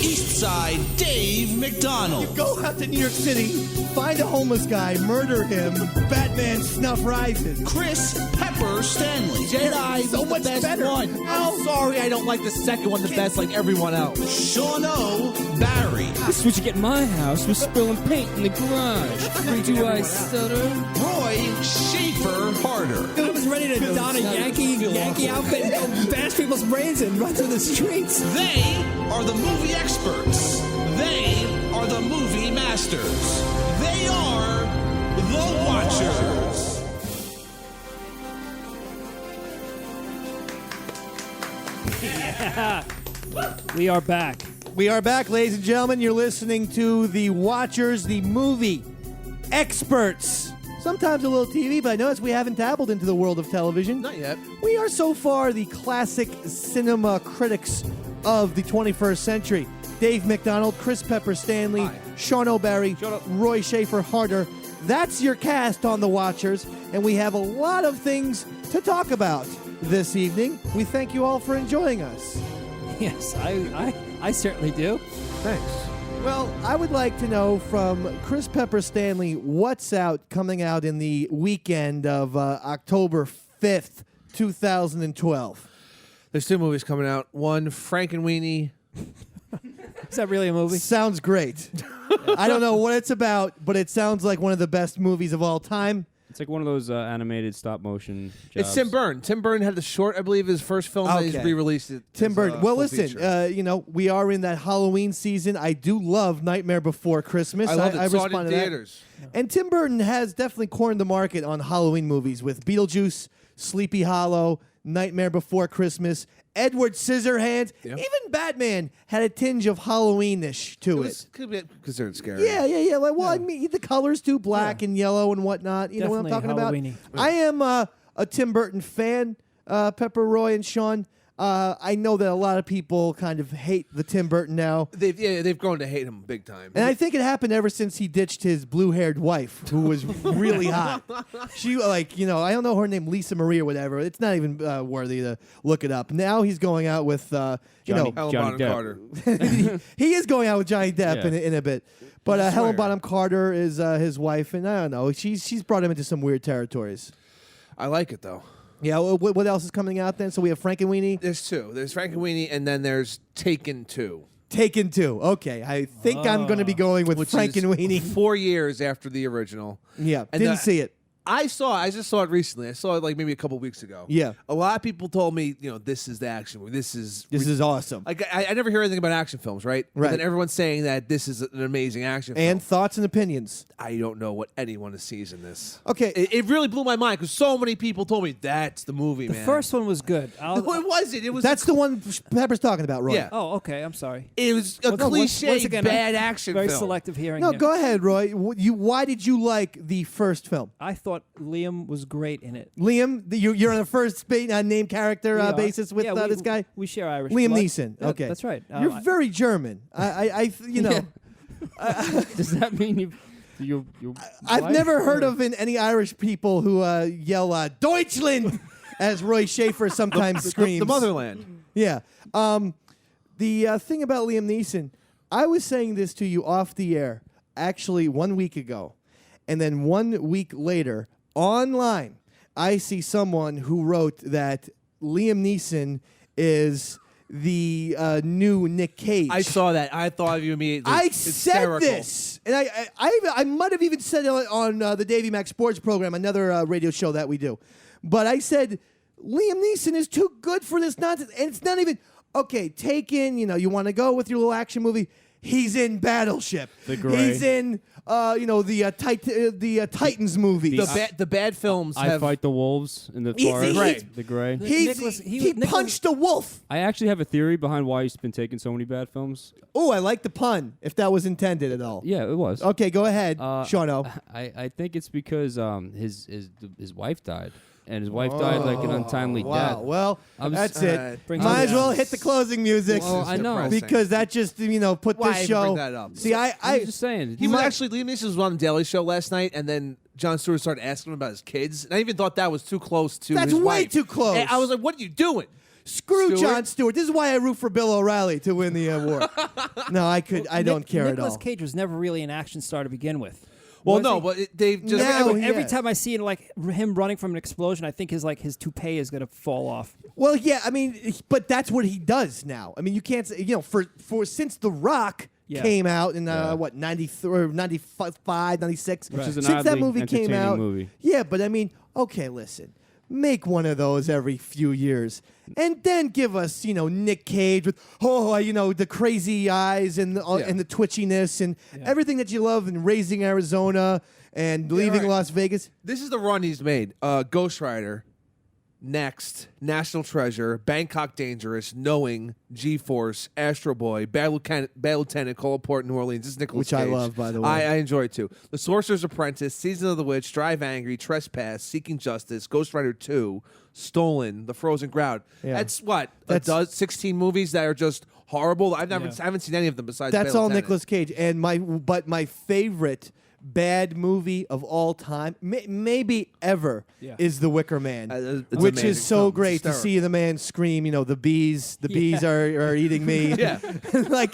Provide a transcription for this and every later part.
East Side Dave McDonald. Go out to New York City, find a homeless guy, murder him, Batman snuff rises. Chris Pepper Stanley. Jedi, So much best better. one. Ow. Sorry, I don't like the second one the best like everyone else. Sean O. Barry. This is what you get in my house. We're spilling paint in the garage. Do I stutter? Roy Schaefer Harder. I was ready to don a Yankee outfit and bash people's brains and run through the streets. They are the movie experts. They are the movie masters. They are the Watchers. We are back. We are back, ladies and gentlemen. You're listening to The Watchers, the movie experts. Sometimes a little TV, but I notice we haven't dabbled into the world of television. Not yet. We are so far the classic cinema critics of the 21st century. Dave McDonald, Chris Pepper Stanley, Hi. Sean O'Barry, Shut up. Roy Schaefer Harder. That's your cast on The Watchers, and we have a lot of things to talk about this evening. We thank you all for enjoying us. Yes, I certainly do. Thanks. Well, I would like to know from Chris Pepper Stanley what's coming out in the weekend of October 5th, 2012. There's two movies coming out. One, Frankenweenie. Is that really a movie? Sounds great. I don't know what it's about, but it sounds like one of the best movies of all time. It's like one of those animated stop motion jobs. It's Tim Burton. Tim Burton had the short, I believe, his first film that he's Okay. re-released it. Tim as Burton. a Well, full listen, feature. we are in that Halloween season. I do love Nightmare Before Christmas. I love it. Saw it in respond to that. theaters. And Tim Burton has definitely cornered the market on Halloween movies with Beetlejuice, Sleepy Hollow, Nightmare Before Christmas, Edward Scissorhands. Yeah. Even Batman had a tinge of Halloween-ish to it. Could be considered scary. Yeah. Like, well, I mean, the colors too, black and yellow and whatnot. You know what I'm talking Definitely about? I am a Tim Burton fan, Pepper, Roy, and Sean. I know that a lot of people kind of hate the Tim Burton now. They've grown to hate him big time. And I think it happened ever since he ditched his blue-haired wife, who was really hot. She, I don't know her name, Lisa Marie or whatever. It's not even worthy to look it up. Now he's going out with, Helen Johnny Bonham Depp. Carter. he is going out with Johnny Depp Yeah. in a bit. But I Helen swear. Bonham Carter is his wife, and I don't know. She's brought him into some weird territories. I like it, though. Yeah, what else is coming out then? So we have Frankenweenie. There's two. There's Frankenweenie, and then there's Taken 2. Taken 2. Okay, I think I'm going to be going with Which Frankenweenie. is 4 years after the original. Yeah, And didn't see it. I just saw it recently. I saw it like maybe a couple weeks ago. Yeah. A lot of people told me, this is the action movie. This is awesome. like I never hear anything about action films, right? Right. But then everyone's saying that this is an amazing action And film. thoughts and opinions. I don't know what anyone sees in this. Okay. It really blew my mind because so many people told me that's the movie, The man. first one was good. No, it wasn't. It was That's the one Pepper's talking about, Roy. Yeah. Oh, okay. I'm sorry. It was a cliche Once again, bad action Very film. selective hearing. No, here. go ahead, Roy. Why did you like the first film? I thought Liam was great in it. Liam, you're on a first name character We are. basis with Yeah, this guy? We share Irish Liam blood. Neeson. Yeah, Okay. that's right. You're very German. Does that mean you I've never heard of any Irish people who yell Deutschland as Roy Schaefer sometimes screams. The motherland. Yeah. The thing about Liam Neeson, I was saying this to you off the air actually 1 week ago. And then 1 week later, online, I see someone who wrote that Liam Neeson is the new Nick Cage. I saw that. I thought of you immediately. I Hysterical. said this, and I might have even said it on the Davey Mac Sports program, another radio show that we do. But I said Liam Neeson is too good for this nonsense, and it's not even okay. Taken, you want to go with your little action movie. He's in Battleship. The Gray. He's in, the Titans movie. The bad films I have. Fight the Wolves in the He's- forest. he's- The Gray. he punched a wolf. I actually have a theory behind why he's been taking so many bad films. Oh, I like the pun. If that was intended at all. Yeah, it was. Okay, go ahead, Uh, Shawno. I think it's because his wife died, and his wife died like an untimely death. Wow. Well, I'm that's s- it. brings Might it as down. well hit the closing music. Well, I know. depressing. Because that just put Why this even show. bring that up? See, I'm I just saying. He was actually Liam Neeson was on the Daily Show last night, and then Jon Stewart started asking him about his kids, and I even thought that was too close to. That's his way wife. too close. And I was like, "What are you doing?" Screw Stewart? Jon Stewart. This is why I root for Bill O'Reilly to win the award. No, I don't care at Nicolas all. Cage was never really an action star to begin with. Well, Was no, he? but they've just. Now Every yeah. time I see him running from an explosion, I think his toupee is going to fall off. Well, yeah, I mean, but that's what he does now. I mean, you can't say, for since The Rock Yeah. came out in 93 or 95, 96. Which is an Since that oddly movie came entertaining out. movie. Yeah, but I mean, okay, listen. Make one of those every few years. And then give us, Nick Cage with the crazy eyes and the twitchiness and everything that you love in Raising Arizona and Leaving right. Las Vegas. This is the run he's made. Ghost Rider, Next, National Treasure, Bangkok Dangerous, Knowing, G-Force, Astro Boy, Bad Lieutenant, Cole Port, New Orleans. This is Nicolas Which I Cage. love, by the way. I enjoy it too. The Sorcerer's Apprentice, Season of the Witch, Drive Angry, Trespass, Seeking Justice, Ghost Rider 2, Stolen, The Frozen Crowd. Yeah. That's what? That's- 16 movies that are just horrible. I haven't seen any of them besides That's Bad all Lieutenant. Nicolas Cage. And my favorite bad movie of all time, maybe ever, is The Wicker Man, It's which amazing. is so It's great to see the man scream. The bees are eating me. Yeah. you're like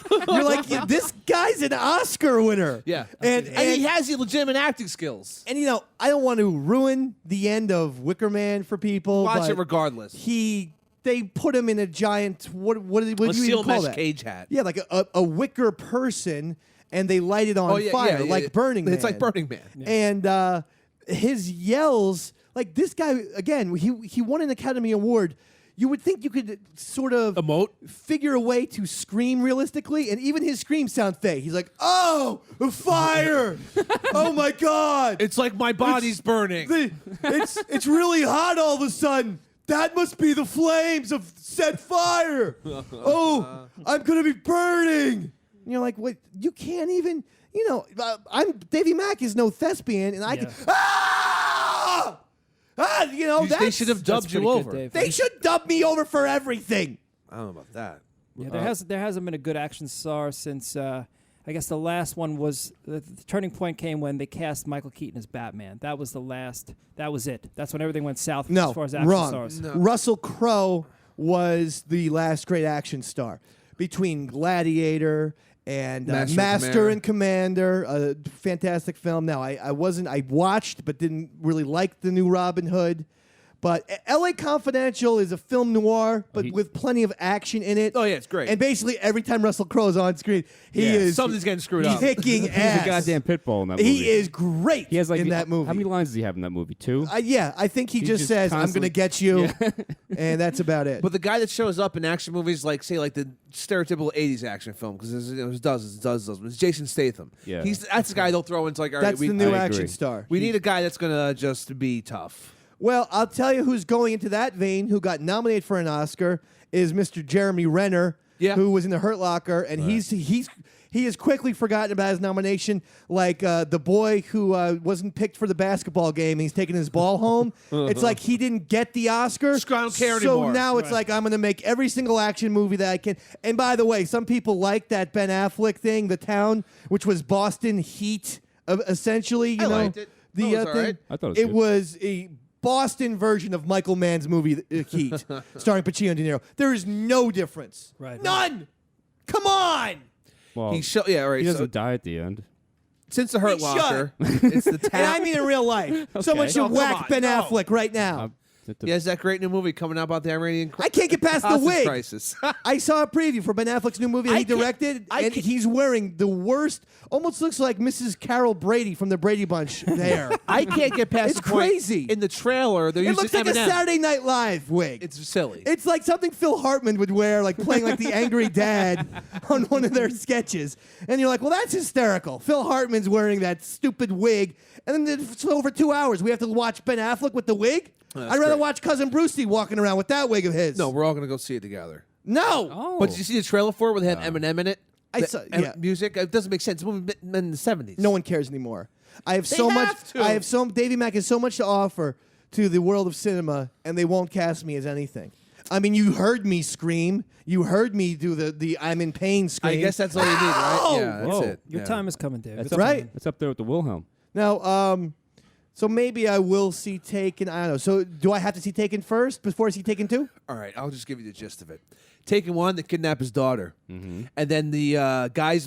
this guy's an Oscar winner. Yeah. and he has the legitimate acting skills. and I don't want to ruin the end of Wicker Man for people. Watch but it regardless. They put him in a giant what A do you steel even call mesh that? cage hat. Yeah, like a wicker person, and they light it on fire, like Burning Man. It's like Burning Man. And his yells, like this guy, again, he won an Academy Award. You would think you could sort of Emote? figure a way to scream realistically, and even his screams sound fake. He's like, "Oh, fire! Oh my God! It's like my body's burning. It's really hot all of a sudden. That must be the flames of said fire. Oh, I'm gonna be burning." And you're like, "What? You can't even." Davy Mack is no thespian, and I can. They should have dubbed you over. They should dub me over for everything. I don't know about that. Yeah, there hasn't been a good action star since I guess the last one was the turning point came when they cast Michael Keaton as Batman. That was the last. That was it. That's when everything went south No, as far as action wrong. stars. No. Russell Crowe was the last great action star between Gladiator and Master and Commander, a fantastic film. Now, I watched but didn't really like the new Robin Hood. But L.A. Confidential is a film noir, but with plenty of action in it. Oh, yeah, it's great. And basically, every time Russell Crowe's on screen, he is something's getting screwed up. kicking He's ass. a goddamn pit bull in that movie. He is great He has like in that movie. How many lines does he have in that movie? 2? Yeah, I think he just says, "I'm going to constantly- get you," and that's about it. But the guy that shows up in action movies, like the stereotypical '80s action film, because there's dozens, it's Jason Statham. Yeah. That's the guy they'll throw into like, all right, that's the new I action agree. star. we need a guy that's gonna just be tough. Well, I'll tell you who's going into that vein, who got nominated for an Oscar, is Mr. Jeremy Renner, who was in The Hurt Locker, and he is quickly forgotten about his nomination, like the boy who wasn't picked for the basketball game, and he's taking his ball home. It's like he didn't get the Oscar. Just I don't care so anymore. now it's like, I'm going to make every single action movie that I can. And by the way, some people like that Ben Affleck thing, The Town, which was Boston Heat, essentially. You I know, liked it. The It was all thing. right. I thought it was it good. was a Boston version of Michael Mann's movie Heat, starring Pacino and De Niro. There is no difference. Right. None. Come on. Well, All right. he So doesn't die at the end. since the Hurt He Locker, it's the And I town. mean in real life. Someone Okay. should No, come whack on, Ben no. Affleck right now. He has that great new movie coming out about the Iranian I can't get past the hostage wig. crisis. I saw a preview for Ben Affleck's new movie that he directed, and he's wearing the worst, almost looks like Mrs. Carol Brady from the Brady Bunch hair. I can't get past It's the point. crazy. In the trailer, they're It using looks like Eminem. a Saturday Night Live wig. It's silly. It's like something Phil Hartman would wear, like playing like the angry dad on one of their sketches. And you're like, well, that's hysterical. Phil Hartman's wearing that stupid wig. And then it's over 2 hours. We have to watch Ben Affleck with the wig? That's I'd rather great. watch Cousin Brucey walking around with that wig of his. No, we're all gonna go see it together. No. Oh. But did you see the trailer for it where they had Eminem in it? I The saw- em- yeah. music. It doesn't make sense. It's a movie in the '70s. No one cares anymore. I have They so have much. to. I have so. Davy Mack has so much to offer to the world of cinema, and they won't cast me as anything. I mean, you heard me scream. You heard me do the I'm in pain scream. I guess that's all you need, right? Ow! Yeah, that's Whoa. it. Your Yeah. time is coming, David. That's right. It's up there with the Wilhelm. Now, So maybe I will see Taken. I don't know. So do I have to see Taken first before I see Taken 2? All right, I'll just give you the gist of it. Taken 1, they kidnap his daughter. And then the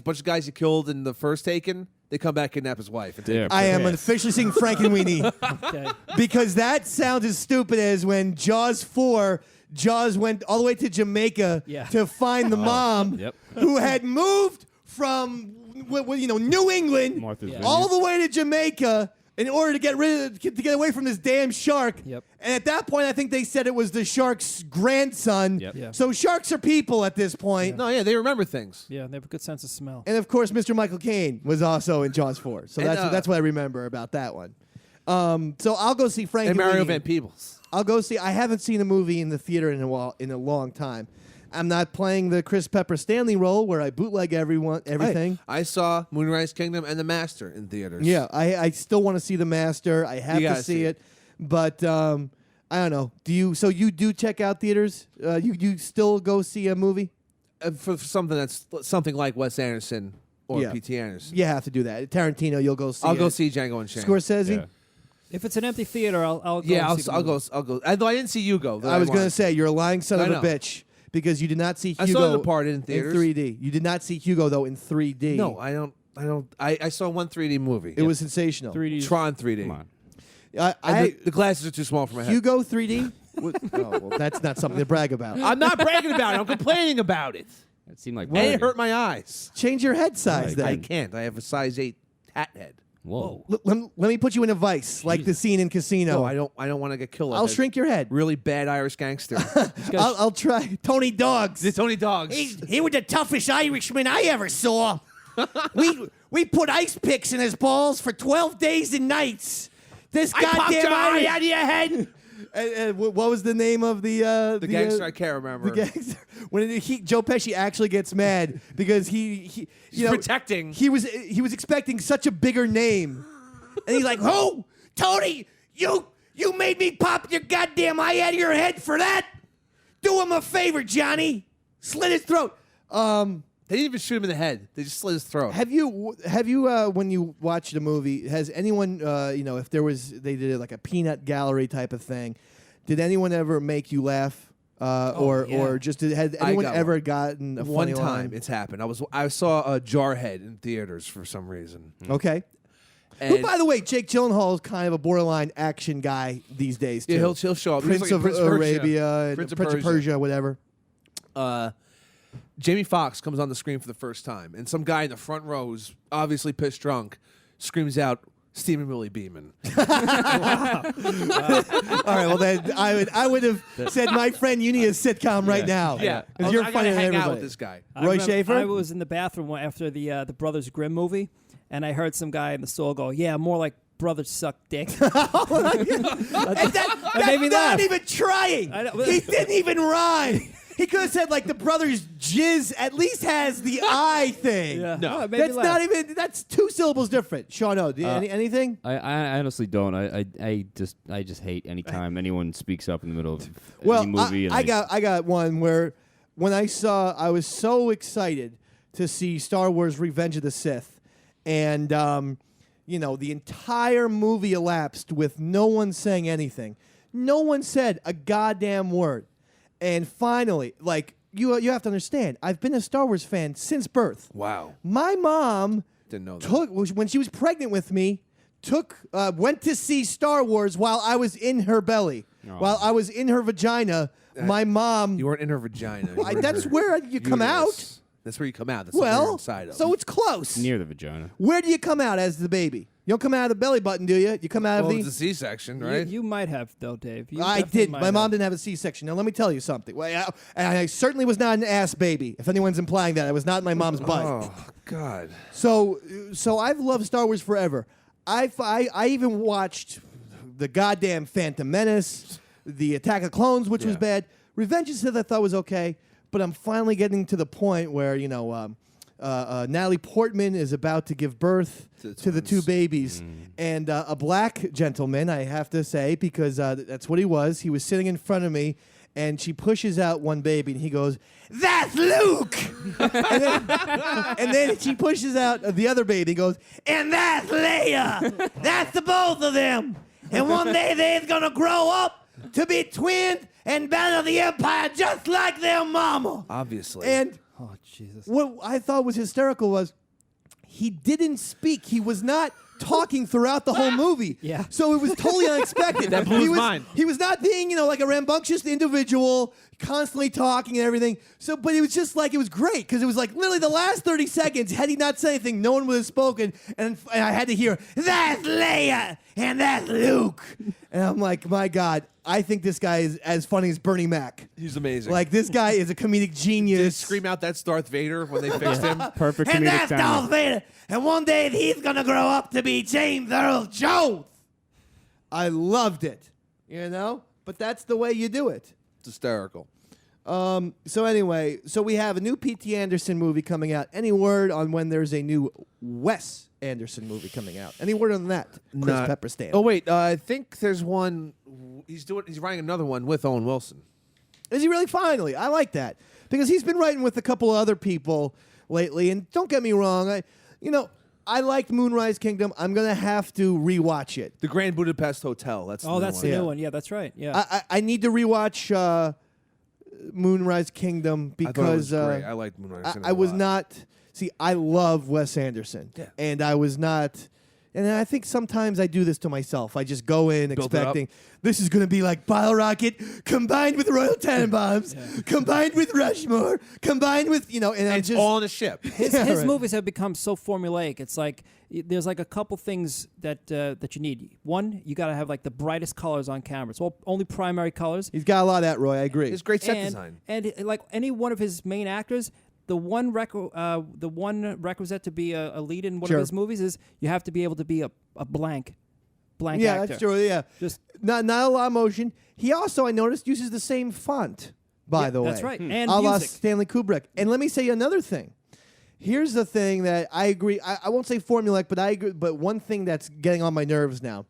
bunch of guys he killed in the first Taken, they come back and kidnap his wife. And Yeah. I am officially seeing Frankenweenie Okay. because that sounds as stupid as when Jaws 4, Jaws went all the way to Jamaica Yeah. to find the mom Yep. who had moved from New England Martha's Vineyard. all the way to Jamaica in order to get away from this damn shark. Yep. And at that point, I think they said it was the shark's grandson. Yep. Yeah. So sharks are people at this point. No, yeah, they remember things. Yeah, they have a good sense of smell. And of course, Mr. Michael Caine was also in Jaws 4. So And, that's what I remember about that one. So I'll go see Frank And Mario Van Peebles. I'll go see. I haven't seen a movie in the theater in a long time. I'm not playing the Chris Pepper Stanley role where I bootleg everything. I saw Moonrise Kingdom and The Master in theaters. Yeah, I still want to see The Master. I have You to gotta see see it, but I don't know. Do you? So you do check out theaters? You still go see a movie? For something that's something like Wes Anderson or Yeah. P.T. Anderson. You have to do that. Tarantino, you'll go see. I'll go it. see Django Unchained. Scorsese. Yeah. If it's an empty theater, I'll go. Yeah, and see the I'll movie. go. Although I didn't see Hugo. I was going to wanted. say you're a lying son I of a know. bitch because you did not see I Hugo. saw The Departed in theaters. 3D. You did not see Hugo though in 3D. No, I don't. I saw one 3D movie. It was sensational. 3D. Tron 3D. Come on. I The glasses are too small for my head. Hugo 3D. Oh, well, that's not something to brag about. I'm not bragging about it. I'm complaining about it. It seemed like And it hurt my eyes. Change your head size then. I can't. I have a size 8 hat head. Whoa. Let me put you in a vice, like the scene in Casino. No, I don't want to get killed. I'll shrink your head. Really bad Irish gangster. I'll try. Tony Dogs. the Tony Dogs. He was the toughest Irishman I ever saw. we put ice picks in his balls for 12 days and nights. This goddamn Irish out of your head. And what was the name of the gangster? I can't remember. The gangster. When Joe Pesci actually gets mad because he He's protecting. He was expecting such a bigger name, and he's like, "Who, Tony? You made me pop your goddamn eye out of your head for that? Do him a favor, Johnny. Slit his throat." They didn't even shoot him in the head. They just slit his throat. Have you when you watched a movie, has anyone if they did like a peanut gallery type of thing, did anyone ever make you laugh or just had anyone got ever one. gotten a One funny time line? it's happened. I saw a Jarhead in theaters for some reason. Okay. And Who, by the way, Jake Gyllenhaal is kind of a borderline action guy these days too. yeah, he'll show up. He's Prince like of Prince Persia. Arabia, and Prince of Prince of Persia, whatever. Jamie Foxx comes on the screen for the first time, and some guy in the front row who's obviously pissed drunk screams out, "Stephen Willie Beeman." All right, well then I would have said my friend Unia's sitcom right now. Yeah, because you're I funny gotta than hang everybody. out with this guy. I Roy remember Schaefer? I was in the bathroom after the Brothers Grimm movie, and I heard some guy in the stall go, "Yeah, more like brothers suck dick." That made me not laugh. even trying. I know. He didn't even rhyme. He could have said like the brothers jizz at least has the I thing. Yeah. No. it made me That's laugh. not even. That's 2 syllables different. Sean O, anything? I honestly don't. I just hate anytime anyone speaks up in the middle of Well, any movie. I got one where when I was so excited to see Star Wars: Revenge of the Sith, and the entire movie elapsed with no one saying anything. No one said a goddamn word. And finally, like you have to understand, I've been a Star Wars fan since birth. Wow, My mom didn't know that. when she was pregnant with me, went to see Star Wars while I was in her belly, while I was in her vagina. My mom. You weren't in her vagina. You were in That's her where you come out. uterus. That's where you come out. That's what you're Well, inside of. so it's close. near the vagina. Where do you come out as the baby? You don't come out of the belly button, do you? You come out well, of it's the. a C-section, You- right? You, might have though, Dave. You I definitely did. might My have. mom didn't have a C-section. Now let me tell you something. Well, I certainly was not an ass baby. If anyone's implying that, I was not in my mom's butt. Oh God. So I've loved Star Wars forever. I even watched the goddamn Phantom Menace, the Attack of Clones, which was Yeah. bad. Revenge of the Sith I thought was okay, but I'm finally getting to the point where Natalie Portman is about to give birth to the 2 babies, and a black gentleman, I have to say, because that's what he was. He was sitting in front of me, and she pushes out one baby, and he goes, "That's Luke!" and then she pushes out the other baby, and goes, "And that's Leia! That's the both of them! And one day they're gonna grow up to be twins and battle the Empire just like their mama!" Obviously. And Oh, Jesus. what I thought was hysterical was he didn't speak. He was not talking throughout the whole movie. Yeah. So it was totally unexpected. That blew he his was, mind. He was not being, like a rambunctious individual, constantly talking and everything. So, but it was just like, it was great because it was like literally the last 30 seconds, had he not said anything, no one would have spoken. And I had to hear, "That's Leia and that's Luke." And I'm like, my God, I think this guy is as funny as Bernie Mac. He's amazing. Like, this guy is a comedic Did genius. he scream out that's Darth Vader when they fixed him? Perfect And comedic that's Darth timing. Vader. And one day he's going to grow up to be James Earl Jones. I loved it, But that's the way you do it. It's hysterical. So anyway, we have a new P.T. Anderson movie coming out. Any word on when there's a new Wes Anderson movie coming out? Any word on that, Chris Not- Pepperstand? Oh wait, I think there's one. He's writing another one with Owen Wilson. Is he really finally? I like that because he's been writing with a couple of other people lately. And don't get me wrong, I liked Moonrise Kingdom. I'm gonna have to rewatch it. The Grand Budapest Hotel. That's Oh, that's the Yeah. new one. Yeah, that's right. Yeah. I need to rewatch Moonrise Kingdom I thought it was because great. I liked Moonrise Kingdom. I a was lot. not. See, I love Wes Anderson, Yeah. and I was not. And I think sometimes I do this to myself. I just go in Build it up. expecting this is going to be like Bile Rocket combined with Royal Tenenbaums, combined with Rushmore, combined with and I'm And it's just all on a ship. His right. movies have become so formulaic. It's like there's like a couple things that that you need. One, you got to have like the brightest colors on camera. It's all only primary colors. He's got a lot of that, Roy. I agree. It's great set and, design. And like any one of his main actors, the one requisite to be a lead in one Sure. of his movies is you have to be able to be a blank Yeah, actor. that's true. Yeah, Just not a lot of motion. He also, I noticed, uses the same font. By yeah, the way, that's right. And a la music. Stanley Kubrick. And let me say another thing. Here's the thing that I agree. I won't say formulaic, but I agree. But one thing that's getting on my nerves now,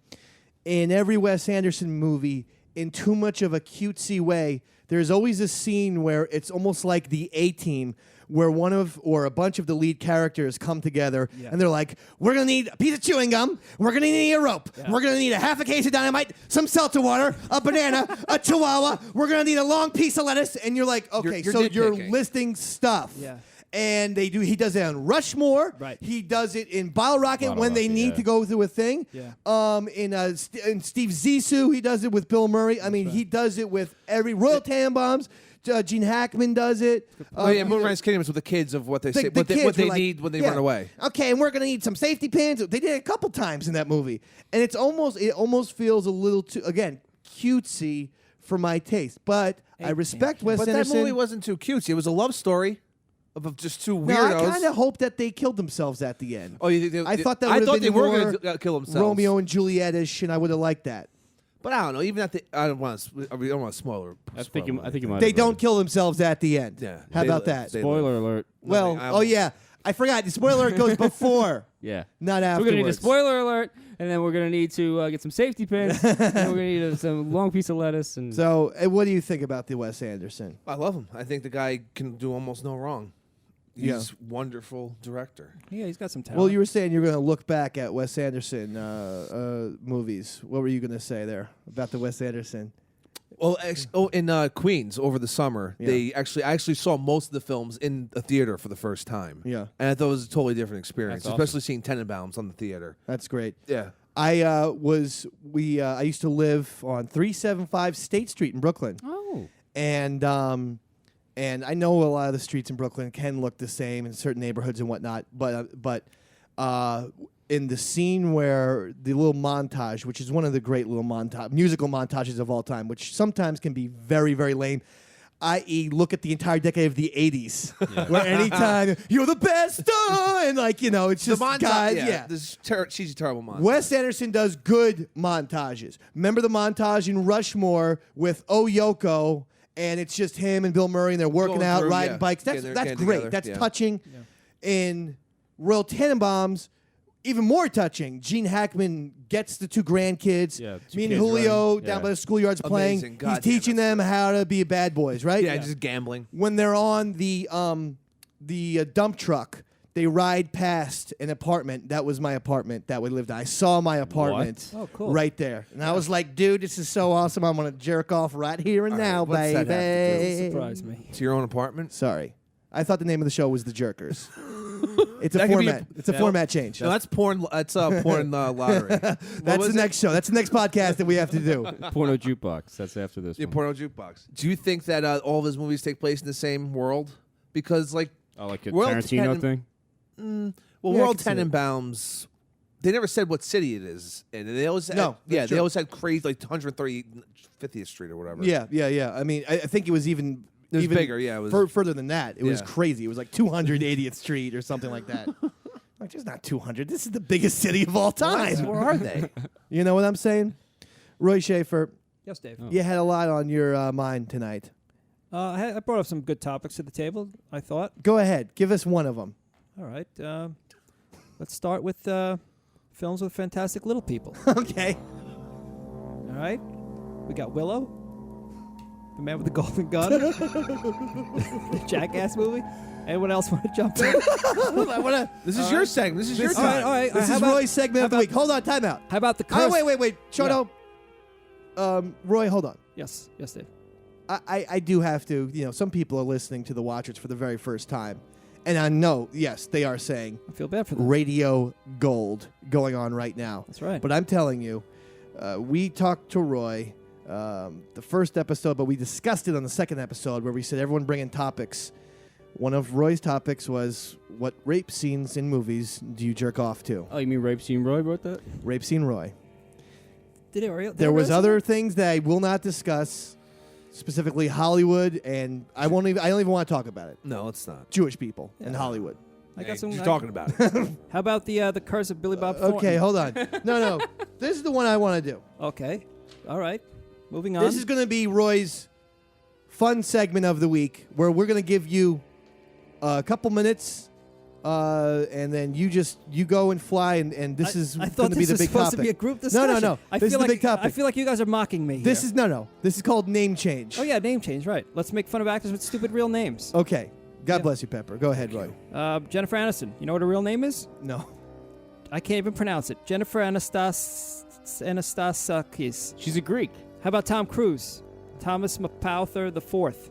in every Wes Anderson movie, in too much of a cutesy way, there's always a scene where it's almost like the A-Team, where one of or a bunch of the lead characters come together and they're like, "We're gonna need a piece of chewing gum, we're gonna need a rope, we're gonna need a half a case of dynamite, some seltzer water, a banana, a chihuahua, we're gonna need a long piece of lettuce," and you're like, okay, You're so you're nitpicking. listing stuff. Yeah. And he does it on Rushmore. Right. He does it in Bottle Rocket Bottle when they Rocket, need yeah. to go through a thing. Yeah. In Steve Zissou, he does it with Bill Murray. I mean, he does it with every Royal Tenenbaums. Gene Hackman does it. Oh yeah, Moonrise Kingdom is with the kids of what they say, The what kids they were like, need when they yeah, run away. Okay, and we're gonna need some safety pins. They did it a couple times in that movie, and it almost feels a little too cutesy for my taste. But I respect Wes But Anderson. that movie wasn't too cutesy. It was a love story of just two No, weirdos. I kind of hope that they killed themselves at the end. Oh, I thought that I would thought have they been were more going to kill themselves. Romeo and Juliet-ish, and I would have liked that. But I don't know. Even at the, I don't want to. I don't want to spoiler. I think you might. They don't kill themselves at the end. Yeah. How They about live. that? They Spoiler alert. Well, I oh yeah, I forgot. The spoiler goes before, Yeah. not So afterwards. we're gonna need a spoiler alert, and then we're gonna need to get some safety pins, and then we're gonna need some long piece of lettuce, and So, what do you think about the Wes Anderson? I love him. I think the guy can do almost no wrong. He's Yeah. wonderful director. Yeah, he's got some talent. Well, you were saying you were going to look back at Wes Anderson movies. What were you going to say there about the Wes Anderson? Well, in Queens over the summer, Yeah. I actually saw most of the films in a theater for the first time. Yeah. And I thought it was a totally different experience, That's awesome. especially seeing Tenenbaums on the theater. That's great. Yeah. I used to live on 375 State Street in Brooklyn. oh, And I know a lot of the streets in Brooklyn can look the same in certain neighborhoods and whatnot, but in the scene where the little montage, which is one of the great little musical montages of all time, which sometimes can be very, very lame, i.e., look at the entire decade of the 80s, where anytime you're the best, and it's just The montage. guys, Yeah. This cheesy, terrible montage. Wes Anderson does good montages. Remember the montage in Rushmore with Oh Yoko, and it's just him and Bill Murray, and they're working Going out, through, riding yeah. bikes. That's Getting great. together, That's yeah. touching. In Royal Tenenbaums, even more touching, Gene Hackman gets the 2 grandkids. Yeah, 2 me and kids Julio running. down Yeah. by the schoolyards playing. Amazing. He's God damn, teaching that's them how to be bad boys, right? Yeah, just gambling. When they're on the dump truck, they ride past an apartment. That was my apartment that we lived in. I saw my apartment Oh, cool. right there. And I was like, dude, this is so awesome. I'm going to jerk off right here and All right, now, what's that have to do? baby. Surprise me. To your own apartment? Sorry. I thought the name of the show was The Jerkers. It's a That could be format. It's a format change. No, that's porn. That's porn lottery. That's the next show. That's the next podcast that we have to do. Porno jukebox. That's after this Yeah, one. porno jukebox. Do you think that all of his movies take place in the same world? Because like, Oh, like a World Tarantino Ten- thing? well, Yeah, I World can see it. Tenenbaums, they never said what city it is, and they always No, yeah, that's they true. always had crazy like 150th Street or whatever. Yeah. I mean, I think it was even It was even bigger, yeah, it was- further than that. It was Yeah. crazy. It was like 280th Street or something like that. Like, there's not 200. This is the biggest city of all time. Where are they? You know what I'm saying? Roy Schaefer, Yes, Dave. you had a lot on your mind tonight. I brought up some good topics to the table, I thought. Go ahead. Give us one of them. All right. Let's start with films with fantastic little people. Okay. All right. We got Willow, the man with the golden gun, the Jackass movie. Anyone else want to jump in? This is your segment. This is your This time. is, all right. this How is about- Roy's segment of the week. Hold on. Time out. How about the Oh, curse? wait. Choto. Roy, hold on. Yes, Dave. I do have to, some people are listening to The Watchers for the very first time. And I know, yes, they are saying I feel bad for them. radio gold going on right now. That's right. But I'm telling you, we talked to Roy the first episode, but we discussed it on the second episode where we said everyone bring in topics. One of Roy's topics was, what rape scenes in movies do you jerk off to? Oh, you mean Rape Scene Roy wrote that? Rape scene Roy. Did it There was other things that I will not discuss, specifically Hollywood, and I don't even want to talk about it. No, it's not. Jewish people in Yeah. Hollywood. I got some. You're talking about it. How about the curse of Billy Bob Thornton? Okay, hold on. No. This is the one I want to do. Okay. All right. Moving on. This is going to be Roy's fun segment of the week where we're going to give you a couple minutes and then you go and fly and this is I going thought to be this the was big supposed topic. to be a group No, discussion. no. I This is feel the like, big topic. I feel like you guys are mocking me. This here. is no. This is called name change. Oh yeah, name change. Right. Let's make fun of actors with stupid real names. Okay. God Yeah. bless you, Pepper. Go ahead, Roy. Jennifer Aniston. You know what her real name is? No. I can't even pronounce it. Jennifer Anastasakis. She's a Greek. How about Tom Cruise? Thomas Mapother the Fourth.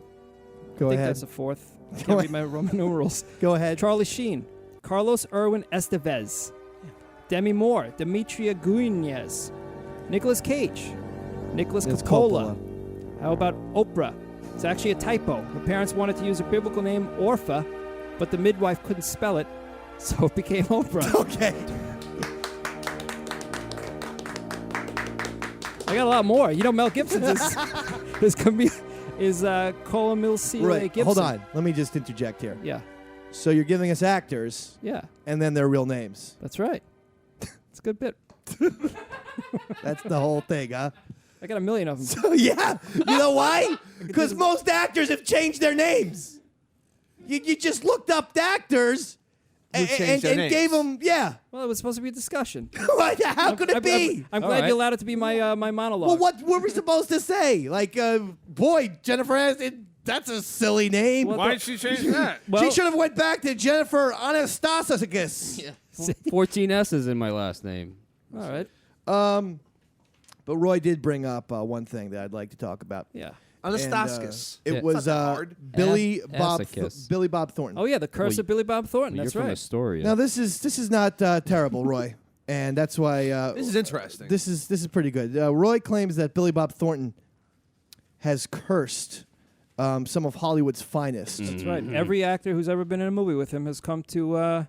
Go I think ahead. that's a fourth. I Go can't read my Roman numerals. Go ahead. Charlie Sheen. Carlos Irwin Estevez. Demi Moore. Demetria Guinez. Nicolas Cage. Nicholas It's Coppola. How about Oprah? It's actually a typo. Her parents wanted to use a biblical name, Orpha, but the midwife couldn't spell it, so it became Oprah. Okay. I got a lot more. You know, Mel Gibson is Colin C. Right. Gibson. Hold on. Let me just interject here. Yeah, So you're giving us actors yeah, and then their real names. that's right. It's a good bit. That's the whole thing, huh? I got a million of them. So yeah, you know why? Because most actors have changed their names. You just looked up the actors and changed their names. gave them, yeah. Well, it was supposed to be a discussion. How could it be? I'm All glad right. you allowed it to be my my monologue. Well, what were we supposed to say? Like, boy, Jennifer Aniston, that's a silly name. Well, Why did she change that? Well, She should have went back to Jennifer Anastasakis. 14 S's in my last name. all right. But Roy did bring up one thing that I'd like to talk about. Yeah. Anastaskis. And, Yeah. it was It's not that hard. Billy Bob Assacus. Billy Bob Thornton. Oh yeah, the curse Well, of Billy Bob Thornton. Well, That's you're from right. Astoria. Now this is not terrible, Roy, and that's why This is interesting. This is pretty good. Roy claims that Billy Bob Thornton has cursed some of Hollywood's finest. That's right. Every actor who's ever been in a movie with him has come to an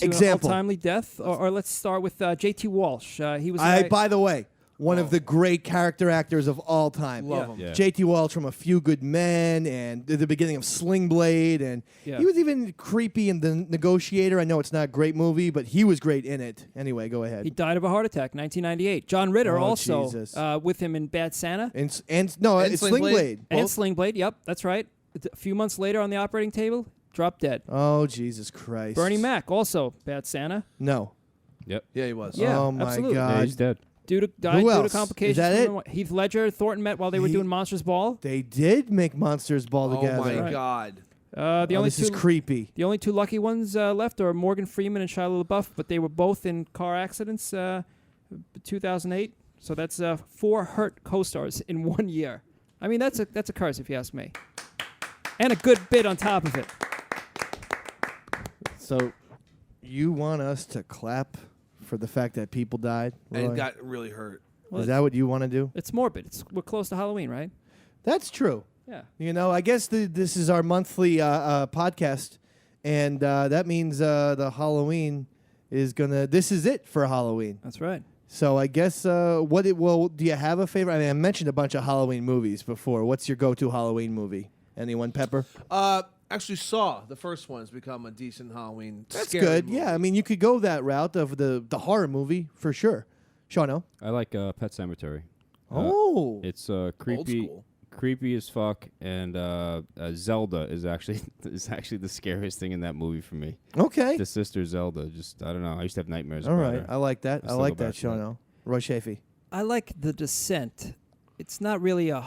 Example. untimely death. Or let's start with J.T. Walsh. He was. the guy- By the way, one of the great character actors of all time. Love Yeah. him. Yeah. J.T. Walsh from A Few Good Men and the beginning of Sling Blade, and Yeah. he was even creepy in The Negotiator. I know it's not a great movie, but he was great in it. Anyway, go ahead. He died of a heart attack, 1998. John Ritter Oh, also Jesus. with him in Bad Santa and And it's Sling Sling Blade. Blade. and Both- Sling Blade. Yep, that's right. A few months later on the operating table, dropped dead. Oh Jesus Christ! Bernie Mac also Bad Santa. No. Yep. Yeah, he was. Yeah, oh my absolutely. Yeah, God. he's dead. Died Who due to else? complications. Is that from it? Heath Ledger, Thornton met while they were He- doing Monsters Ball. They did make Monsters Ball Oh together. my Right. God. The only This is two creepy. the only two lucky ones left are Morgan Freeman and Shia LaBeouf, but they were both in car accidents 2008. So that's 4 hurt co-stars in 1 year. I mean, that's a curse if you ask me. And a good bit on top of it. So, you want us to clap for the fact that people died? Roy? And got really hurt. Is that what you want to do? It's morbid. We're close to Halloween, right? That's true. Yeah. You know, I guess this is our monthly podcast, and that means the Halloween is gonna. This is it for Halloween. That's right. So I guess do you have a favorite? I mean, I mentioned a bunch of Halloween movies before. What's your go-to Halloween movie? Anyone, Pepper? Actually, Saw the first one's become a decent Halloween. That's scary good. movie. Yeah, I mean, you could go that route of the horror movie for sure. Shawno? I like Pet Cemetery. Oh, It's Old creepy. school. Creepy as fuck, and Zelda is actually the scariest thing in that movie for me. okay. The sister Zelda, just I don't know. I used to have nightmares. All about right, her. I like that. I still like go that, back to that. Shawno. Roy Chafee. I like The Descent. It's not really a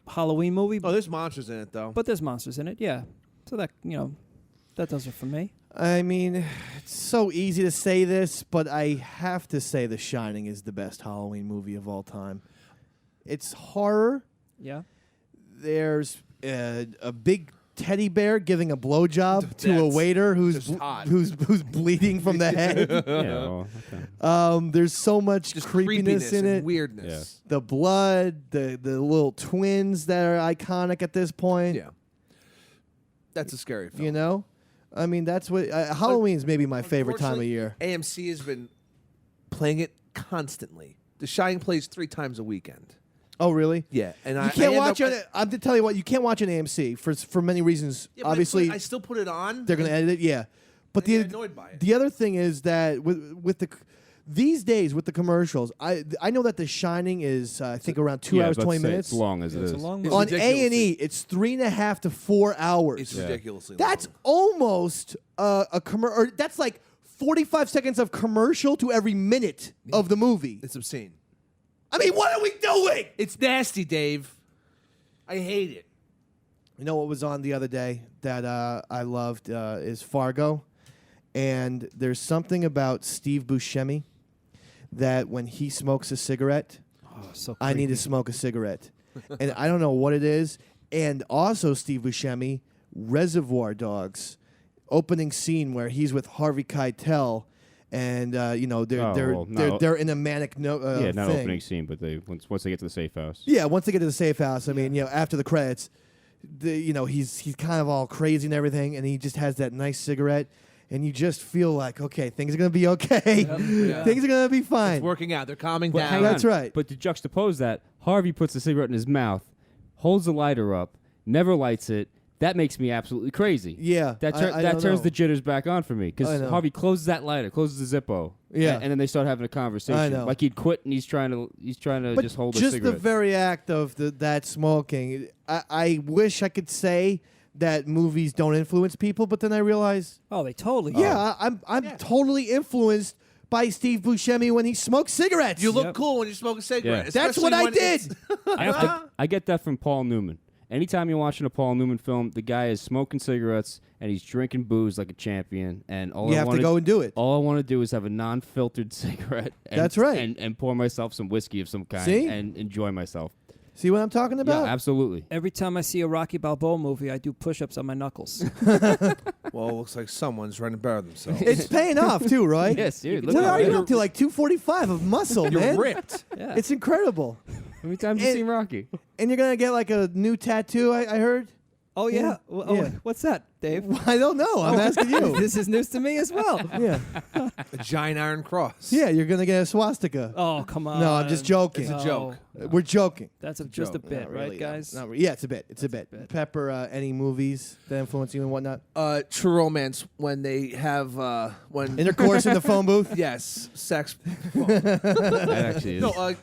Halloween movie, Oh, there's monsters in it though. but there's monsters in it. Yeah. So that that does it for me. I mean, it's so easy to say this, but I have to say The Shining is the best Halloween movie of all time. It's horror. Yeah. There's a big teddy bear giving a blowjob to a That's waiter just hot. who's bleeding from the head. Yeah, well, okay. There's so much Just creepiness in and it. weirdness. The blood, the little twins that are iconic at this point. Yeah. That's a scary film. You know, I mean, that's what Halloween's maybe my favorite time of Unfortunately, year. AMC has been playing it constantly. The Shining plays 3 times a weekend. Oh, really? Yeah, and You I can't end watch up- it. I'm to tell you what, you can't watch an AMC for many reasons. Yeah, but Obviously, I still put it on. they're going to edit it. Yeah, but I get annoyed by it. the other thing is that with these days with the commercials, I know that The Shining is I think around 2 Yeah, I hours was about to 20 say, minutes. It's long as it It's is. a long It's movie. On ridiculously- A&E, it's 3.5 to 4 hours. It's ridiculously That's long. almost a commercial. That's like 45 seconds of commercial to every minute of the movie. It's obscene. I mean, what are we doing? It's nasty, Dave. I hate it. You know what was on the other day that I loved is Fargo, and there's something about Steve Buscemi that when he smokes a cigarette, So I need to smoke a cigarette, and I don't know what it is. And also Steve Buscemi, Reservoir Dogs, opening scene where he's with Harvey Keitel, and they're in a manic Yeah, not thing. opening scene, but they once they get to the safe house. Yeah, once they get to the safe house, I mean, after the credits, he's kind of all crazy and everything, and he just has that nice cigarette, and you just feel like, okay, things are gonna be okay, things are gonna be fine. It's working out. They're calming But down. hang That's on. right. But to juxtapose that, Harvey puts the cigarette in his mouth, holds the lighter up, never lights it. That makes me absolutely crazy. Yeah, That I that don't turns know. the jitters back on for me I because know. Harvey closes that lighter, closes the Zippo. Yeah. and then they start having a conversation. I know. Like he'd quit and he's trying to But just hold a just cigarette. the very act of that smoking, I wish I could say that movies don't influence people, but then I realize, Oh, they totally. I'm totally influenced by Steve Buscemi when he smokes cigarettes. You look Yep. cool when you smoke a cigarette. Yeah. That's especially what I when did. it's- I get that from Paul Newman. Anytime you're watching a Paul Newman film, the guy is smoking cigarettes and he's drinking booze like a champion. And all You I have to wanna- go and do it. All I want to do is have a non-filtered cigarette. And, That's right. And pour myself some whiskey of some kind See? and enjoy myself. See what I'm talking about? Yeah, absolutely. Every time I see a Rocky Balboa movie, I do push-ups on my knuckles. Well, it looks like someone's trying to bear themselves. It's paying off too, right? Yes, dude. What Look are at you that. up to? Like 245 of muscle, You're man. ripped. Yeah. It's incredible. How many times you And- seen Rocky? And you're gonna get like a new tattoo. I heard. Oh yeah. Yeah. Well, oh, Yeah. wait, what's that, Dave? I don't know. I'm asking you. This is news to me as well. Yeah, A giant iron cross. yeah. You're gonna get a swastika. Oh come on. No, I'm just joking. It's a No. joke. We're joking. That's just a joke. bit, Not right, really, guys? no. Yeah, it's a bit. It's a That's bit. a bit. Pepper, any movies that influence you and whatnot? True Romance when they have when Intercourse in the phone booth. yes sex. That actually is. No,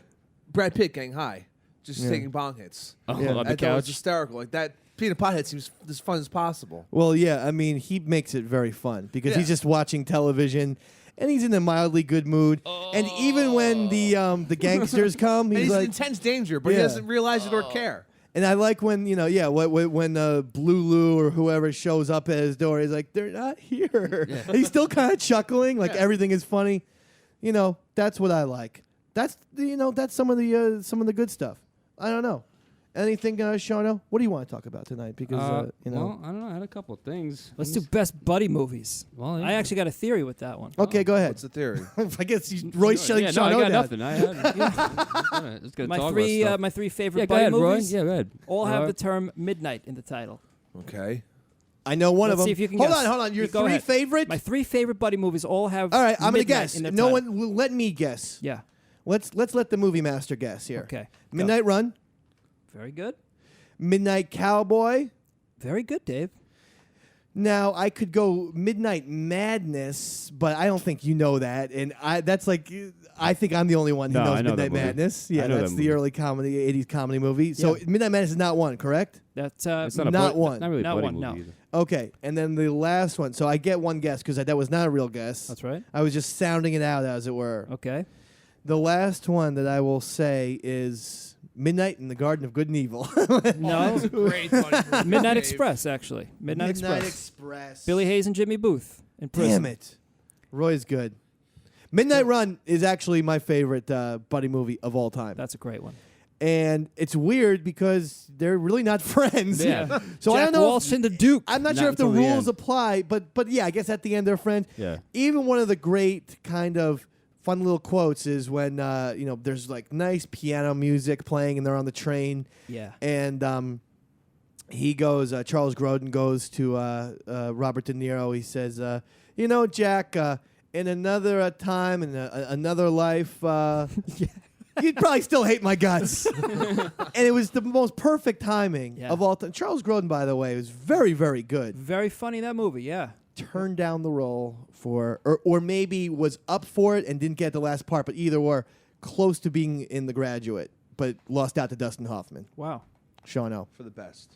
Brad Pitt getting high, just Yeah. taking bong hits. Oh, Yeah. on I the thought it was couch. hysterical. Like that peanut pothead seems as fun as possible. Well, yeah. I mean, he makes it very fun because Yeah. he's just watching television, and he's in a mildly good mood. And even when the gangsters come, And he's he's in like, intense danger, but he Yeah. doesn't realize it or care. and I like when when Blue Lou or whoever shows up at his door, he's like, they're not here. And he's still kind of chuckling, like everything is funny. That's what I like. That's that's some of the good stuff. I don't know. Anything, Shawno? What do you want to talk about tonight? Because Well, I don't know. I had a couple of things. Let's do best buddy movies. Well, yeah. I actually got a theory with that one. Okay, go ahead. What's the theory? I guess Roy's shutting I Shawno got down. nothing. I had. Just gonna My talk three about stuff. my three favorite Yeah, go buddy ahead, Roy. movies Yeah, go ahead. all have the term midnight in the title. Okay. I know one Let's of them. see if you can hold guess. on. Your Go three ahead. favorite? My three favorite buddy movies all have. All right, I'm gonna midnight guess. in the No title. one will let me guess. Yeah. Let's let the movie master guess here. Okay. Go. Midnight Run, Very good. Midnight Cowboy. Very good, Dave. Now I could go Midnight Madness, but I don't think you know that, and that's like I think I'm the only one who No, knows I know Midnight that movie. Madness. I Yeah, know that's that the movie. early comedy, '80s comedy movie. So Yeah. Midnight Madness is not one, correct? That's It's not, a not buddy- one. Not really a Not buddy one, movie no. either. Okay, and then the last one. So I get one guess because that was not a real guess. That's right. I was just sounding it out, as it were. Okay. The last one that I will say is Midnight in the Garden of Good and Evil. No. Great buddy. Midnight Express, actually. Midnight Express. Express. Billy Hayes and Jimmy Booth in prison. Damn it. Roy's good. Midnight Run is actually my favorite buddy movie of all time. That's a great one. And it's weird because they're really not friends. Yeah. So I Jack don't know. Walsh and the Duke. I'm not Not sure if the until the rules end. apply, but yeah, I guess at the end they're friends. Yeah. Even one of the great kind of fun little quotes is when there's like nice piano music playing and they're on the train. Yeah. And he goes, Charles Grodin goes to Robert De Niro. He says, Jack, in another time, in another life, you'd probably still hate my guts. And it was the most perfect timing Yeah. of all time. Charles Grodin, by the way, was very, very good. Very funny, that movie, yeah. Turned down the role for, or maybe was up for it and didn't get the last part, but either were close to being in The Graduate, but lost out to Dustin Hoffman. Wow. Shawno. For the best.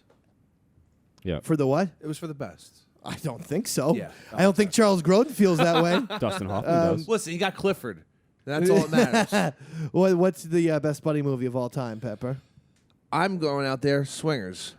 Yeah. For the what? It was for the best. I don't think so. Yeah. I don't think Charles Grodin feels that way. Dustin Hoffman does. Listen, you got Clifford. That's all that matters. What's the best buddy movie of all time, Pepper? I'm going out there, Swingers.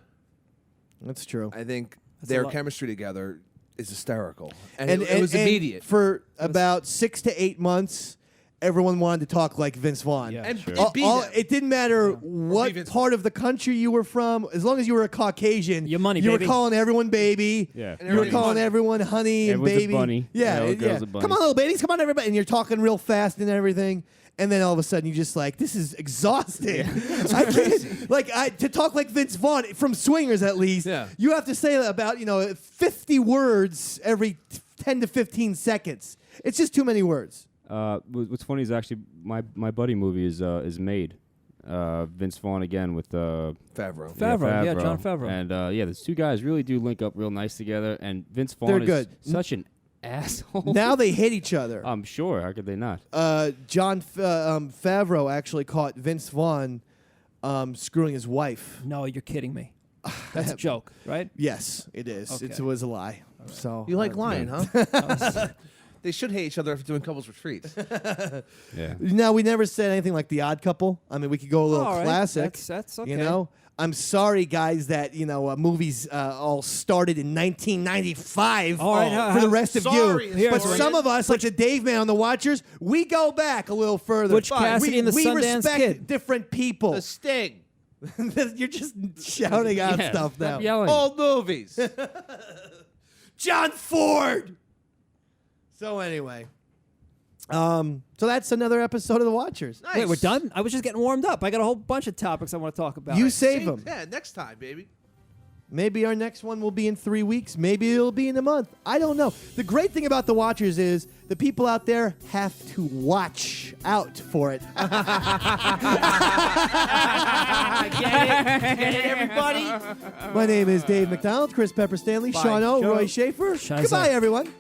That's true. I think That's their a lot. chemistry together is hysterical. And, it was and immediate. For about 6 to 8 months, everyone wanted to talk like Vince Vaughn. Yeah. and Sure. be them. It didn't matter Be what Vince part of the country you were from, as long as you were a Caucasian. Your money, you baby. were calling everyone baby. Yeah. And You were everybody's calling bunny. everyone honey and Everyone's a baby. bunny. Yeah, Yeah, all yeah. girls are bunnies. Come on, little babies. Come on, everybody. And you're talking real fast and everything. And then all of a sudden, you just like, this is exhausting. I can't, to talk like Vince Vaughn, from Swingers at least, Yeah. you have to say about, 50 words every 10 to 15 seconds. It's just too many words. What's funny is actually my buddy movie is Made. Vince Vaughn again with Favreau. Favreau, yeah, Jon Favreau. And those two guys really do link up real nice together. And Vince Vaughn They're is good. such an asshole. Now they hit each other. I'm sure. How could they not? Jon Favreau actually caught Vince Vaughn screwing his wife. No, you're kidding me. That's a joke, right? Yes, it is. Okay. It was a lie. So You like lying, huh? They should hate each other after doing couples retreats. Yeah. No, we never said anything like The Odd Couple. I mean, we could go a little All right. classic. That's okay. You know, I'm sorry, guys, that movies all started in 1995. All right, for the rest of sorry, you. here's But one. some of us, like the Dave Man on the Watchers, we go back a little further. Butch Cassidy and the we Sundance respect Kid. different people. The Sting. You're just shouting out Yeah, stuff stop now. yelling. Old movies. John Ford. So anyway, so that's another episode of The Watchers. Nice. Wait, we're done? I was just getting warmed up. I got a whole bunch of topics I want to talk about. You save them. Yeah, next time, baby. Maybe our next one will be in 3 weeks. Maybe it'll be in a month. I don't know. The great thing about The Watchers is the people out there have to watch out for it. Get it, everybody? My name is Dave McDonald, Chris Pepper Stanley, Bye. Sean O, Shut Roy up. Schaefer. Shiza. Goodbye, everyone.